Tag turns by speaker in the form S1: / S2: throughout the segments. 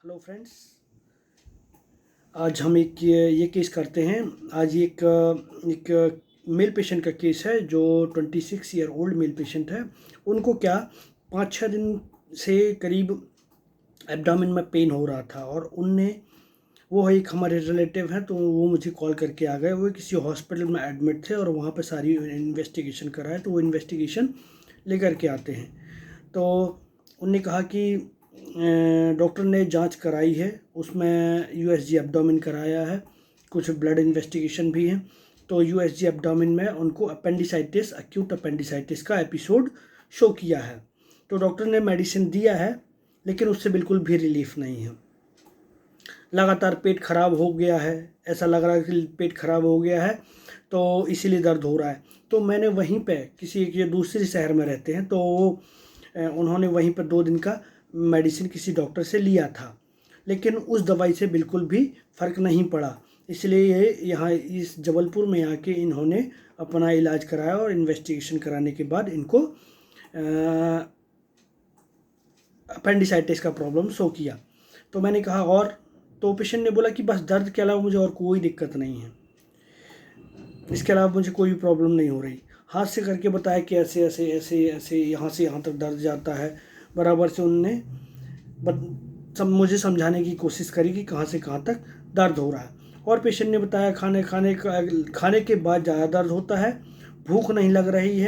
S1: Hello friends, आज हम एक ये केस करते हैं। आज एक मेल पेशेंट का केस है जो 26 ईयर ओल्ड मेल पेशेंट है। उनको क्या 5-6 दिन से करीब एब्डोमेन में पेन हो रहा था और वो एक हमारे रिलेटिव हैं, तो वो मुझे कॉल करके आ गए। वो किसी हॉस्पिटल में एडमिट थे और वहाँ पे सारी इन्वेस्टिगेशन कराए, तो वो इन्वेस्टिगेशन लेकर के आते हैं। तो उन्होंने कहा कि डॉक्टर ने जांच कराई है, उसमें यूएसजी एब्डोमेन कराया है, कुछ ब्लड इन्वेस्टिगेशन भी है। तो यूएसजी एब्डोमेन में उनको अपेंडिसाइटिस, एक्यूट अपेंडिसाइटिस का एपिसोड शो किया है। तो डॉक्टर ने मेडिसिन दिया है, लेकिन उससे बिल्कुल भी रिलीफ नहीं है। लगातार पेट खराब हो गया है, ऐसा लग रहा है कि पेट खराब हो गया है, तो इसीलिए दर्द हो रहा है। तो मैंने वहीं पे किसी एक, ये दूसरे शहर में रहते हैं, तो उन्होंने वहीं पर 2 दिन का मेडिसिन किसी डॉक्टर से लिया था, लेकिन उस दवाई से बिल्कुल भी फ़र्क नहीं पड़ा। इसलिए ये यहाँ इस जबलपुर में आके इन्होंने अपना इलाज कराया और इन्वेस्टिगेशन कराने के बाद इनको अपेंडिसाइटिस का प्रॉब्लम शो किया। तो मैंने कहा, और तो पेशेंट ने बोला कि बस दर्द के अलावा मुझे और कोई दिक्कत नहीं है, इसके अलावा मुझे कोई भी प्रॉब्लम नहीं हो रही। हाथ से करके बताया कि ऐसे ऐसे ऐसे ऐसे यहाँ से यहाँ तक दर्द जाता है। बराबर से उनने मुझे समझाने की कोशिश करी कि कहाँ से कहाँ तक दर्द हो रहा है। और पेशेंट ने बताया खाने के बाद ज़्यादा दर्द होता है, भूख नहीं लग रही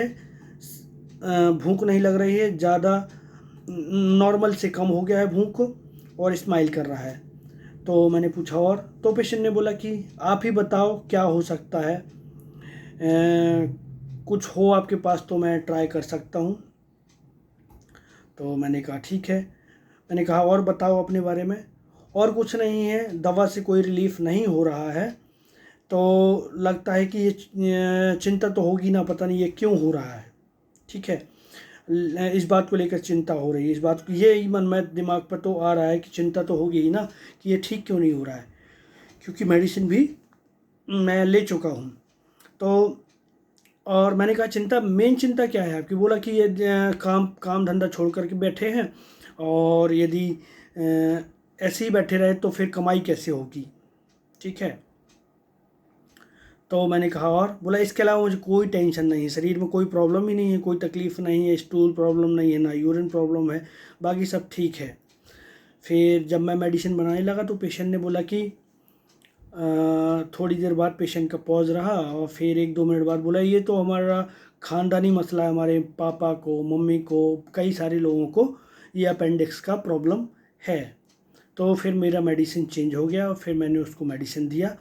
S1: है, ज़्यादा नॉर्मल से कम हो गया है भूख, और स्माइल कर रहा है। तो मैंने पूछा और, तो पेशेंट ने बोला कि आप ही बताओ क्या हो सकता है, कुछ हो आपके पास तो मैं ट्राई कर सकता हूँ। तो मैंने कहा ठीक है। मैंने कहा और बताओ अपने बारे में। और कुछ नहीं है, दवा से कोई रिलीफ नहीं हो रहा है, तो लगता है कि ये चिंता तो होगी ना, पता नहीं ये क्यों हो रहा है। ठीक है, इस बात को लेकर चिंता हो रही है, इस बात को ये ही मन में दिमाग पर तो आ रहा है कि चिंता तो होगी ही ना कि ये ठीक क्यों नहीं हो रहा है, क्योंकि मेडिसिन भी मैं ले चुका हूँ। तो और मैंने कहा मेन चिंता क्या है आपकी? बोला कि ये काम धंधा छोड़ करके बैठे हैं, और यदि ऐसे ही बैठे रहे तो फिर कमाई कैसे होगी। ठीक है, तो मैंने कहा और, बोला इसके अलावा मुझे कोई टेंशन नहीं है, शरीर में कोई प्रॉब्लम ही नहीं है, कोई तकलीफ़ नहीं है, स्टूल प्रॉब्लम नहीं है, ना यूरिन प्रॉब्लम है, बाकी सब ठीक है। फिर जब मैं मेडिसिन बनाने लगा तो पेशेंट ने बोला कि थोड़ी देर बाद पेशेंट का पॉज रहा और फिर 1-2 मिनट बाद बोला, ये तो हमारा ख़ानदानी मसला है, हमारे पापा को, मम्मी को, कई सारे लोगों को ये अपेंडिक्स का प्रॉब्लम है। तो फिर मेरा मेडिसिन चेंज हो गया और फिर मैंने उसको मेडिसिन दिया।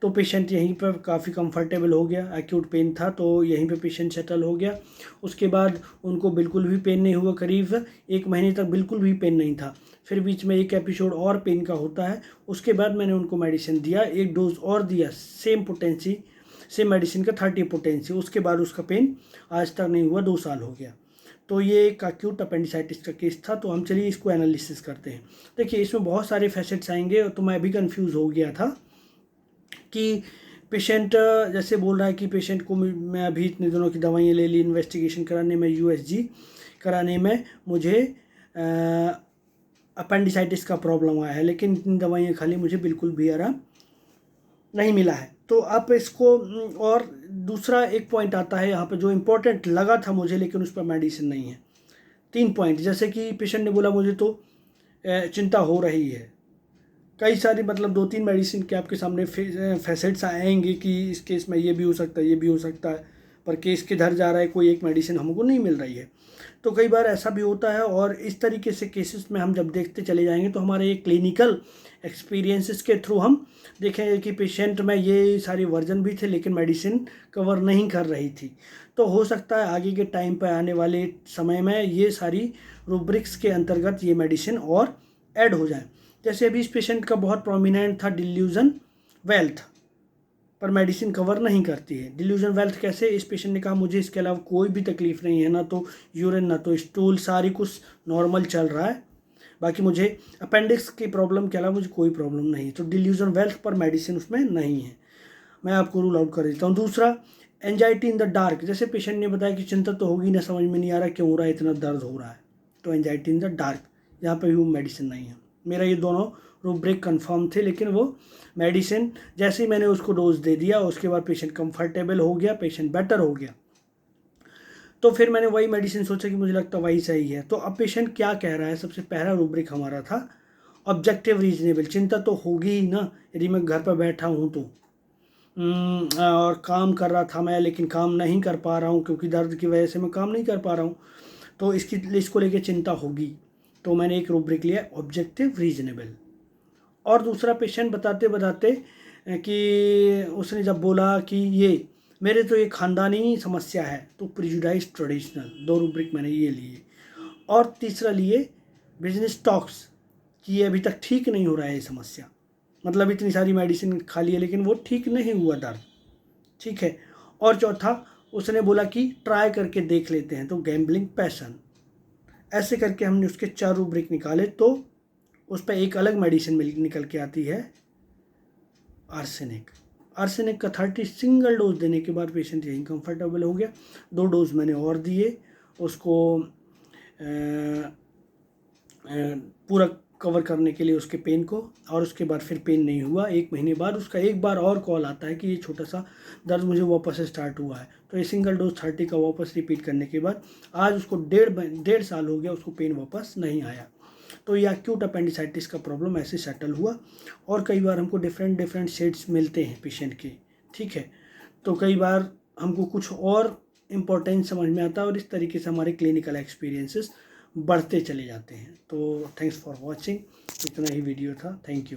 S1: तो पेशेंट यहीं पर काफ़ी कंफर्टेबल हो गया। एक्यूट पेन था तो यहीं पे पेशेंट सेटल हो गया। उसके बाद उनको बिल्कुल भी पेन नहीं हुआ, करीब 1 महीने तक बिल्कुल भी पेन नहीं था। फिर बीच में एक एपिसोड और पेन का होता है, उसके बाद मैंने उनको मेडिसिन दिया, 1 डोज और दिया, सेम मेडिसिन का 30 पोटेंसी। उसके बाद उसका पेन आज तक नहीं हुआ, 2 साल हो गया। तो ये एक एक्यूट अपेंडिसाइटिस का केस था। तो हम चलिए इसको एनालिसिस करते हैं। देखिए, इसमें बहुत सारे फैसेट्स आएंगे, तो मैं भी कंफ्यूज हो गया था कि पेशेंट जैसे बोल रहा है कि पेशेंट को मैं अभी इतने दिनों की दवाइयाँ ले ली, इन्वेस्टिगेशन कराने में, यूएसजी कराने में मुझे अपेंडिसाइटिस का प्रॉब्लम आया है, लेकिन इतनी दवाइयाँ खा ली, मुझे बिल्कुल भी आराम नहीं मिला है। तो आप इसको और दूसरा एक पॉइंट आता है यहाँ पे जो इम्पोर्टेंट लगा था मुझे, लेकिन उस पर मेडिसिन नहीं है। 3 पॉइंट, जैसे कि पेशेंट ने बोला मुझे तो चिंता हो रही है। कई सारी मतलब 2-3 मेडिसिन के आपके सामने फैसेट्स आएंगे कि इस केस में ये भी हो सकता है, ये भी हो सकता है, पर केस किधर जा रहा है, कोई एक मेडिसिन हमको नहीं मिल रही है। तो कई बार ऐसा भी होता है, और इस तरीके से केसेस में हम जब देखते चले जाएंगे तो हमारे ये क्लिनिकल एक्सपीरियंसेस के थ्रू हम देखेंगे कि पेशेंट में ये सारी वर्जन भी थे, लेकिन मेडिसिन कवर नहीं कर रही थी। तो हो सकता है आगे के टाइम पर आने वाले समय में ये सारी रूब्रिक्स के अंतर्गत ये मेडिसिन और ऐड हो जाए। जैसे अभी इस पेशेंट का बहुत प्रोमिनेंट था डिल्यूजन वेल्थ, पर मेडिसिन कवर नहीं करती है। डिल्यूजन वेल्थ कैसे? इस पेशेंट ने कहा मुझे इसके अलावा कोई भी तकलीफ नहीं है, ना तो यूरिन ना तो स्टूल, सारी कुछ नॉर्मल चल रहा है, बाकी मुझे अपेंडिक्स की प्रॉब्लम के अलावा मुझे कोई प्रॉब्लम नहीं है। तो डिल्यूजन वेल्थ पर मेडिसिन उसमें नहीं है, मैं आपको रूल आउट कर देता हूँ। दूसरा, एंजाइटी इन द डार्क, जैसे पेशेंट ने बताया कि चिंता तो होगी ना, समझ में नहीं आ रहा क्यों हो रहा है, इतना दर्द हो रहा है, तो एंजाइटी इन द डार्क, यहाँ पर भी वो मेडिसिन नहीं है। मेरा ये दोनों रूब्रिक कंफर्म थे, लेकिन वो मेडिसिन जैसे ही मैंने उसको डोज दे दिया उसके बाद पेशेंट कंफर्टेबल हो गया, पेशेंट बेटर हो गया, तो फिर मैंने वही मेडिसिन सोचा कि मुझे लगता वही सही है। तो अब पेशेंट क्या कह रहा है, सबसे पहला रूब्रिक हमारा था ऑब्जेक्टिव रीजनेबल। चिंता तो होगी ही ना, यदि मैं घर पर बैठा हूँ तो और काम कर रहा था मैं, लेकिन काम नहीं कर पा रहा हूँ क्योंकि दर्द की वजह से मैं काम नहीं कर पा रहा हूँ, तो इसको लेके चिंता होगी। तो मैंने एक रूब्रिक लिया ऑब्जेक्टिव रीजनेबल। और दूसरा पेशेंट बताते बताते कि उसने जब बोला कि ये मेरे तो ये ख़ानदानी समस्या है, तो प्रिजुडाइज ट्रेडिशनल, 2 रूब्रिक मैंने ये लिए। और तीसरा लिए बिजनेस टॉक्स कि ये अभी तक ठीक नहीं हो रहा है ये समस्या, मतलब इतनी सारी मेडिसिन खा ली है लेकिन वो ठीक नहीं हुआ दर्द, ठीक है। और चौथा उसने बोला कि ट्राई करके देख लेते हैं, तो गैम्बलिंग पैशन। ऐसे करके हमने उसके 4 रूब्रिक निकाले, तो उस पर एक अलग मेडिसिन निकल के आती है आर्सेनिक। आर्सेनिक का 30 सिंगल डोज देने के बाद पेशेंट यहीं कंफर्टेबल हो गया। 2 डोज मैंने और दिए उसको पूरा कवर करने के लिए उसके पेन को, और उसके बाद फिर पेन नहीं हुआ। 1 महीने बाद उसका एक बार और कॉल आता है कि ये छोटा सा दर्द मुझे वापस से स्टार्ट हुआ है। तो ये सिंगल डोज 30 का वापस रिपीट करने के बाद आज उसको 1.5 साल हो गया, उसको पेन वापस नहीं आया। तो ये एक्यूट अपेंडिसाइटिस का प्रॉब्लम ऐसे सेटल हुआ। और कई बार हमको डिफरेंट शेड्स मिलते हैं पेशेंट के, ठीक है। तो कई बार हमको कुछ और इम्पोर्टेंस समझ में आता है, और इस तरीके से हमारे क्लिनिकल एक्सपीरियंसेस बढ़ते चले जाते हैं। तो थैंक्स फॉर वॉचिंग, इतना ही वीडियो था, थैंक यू।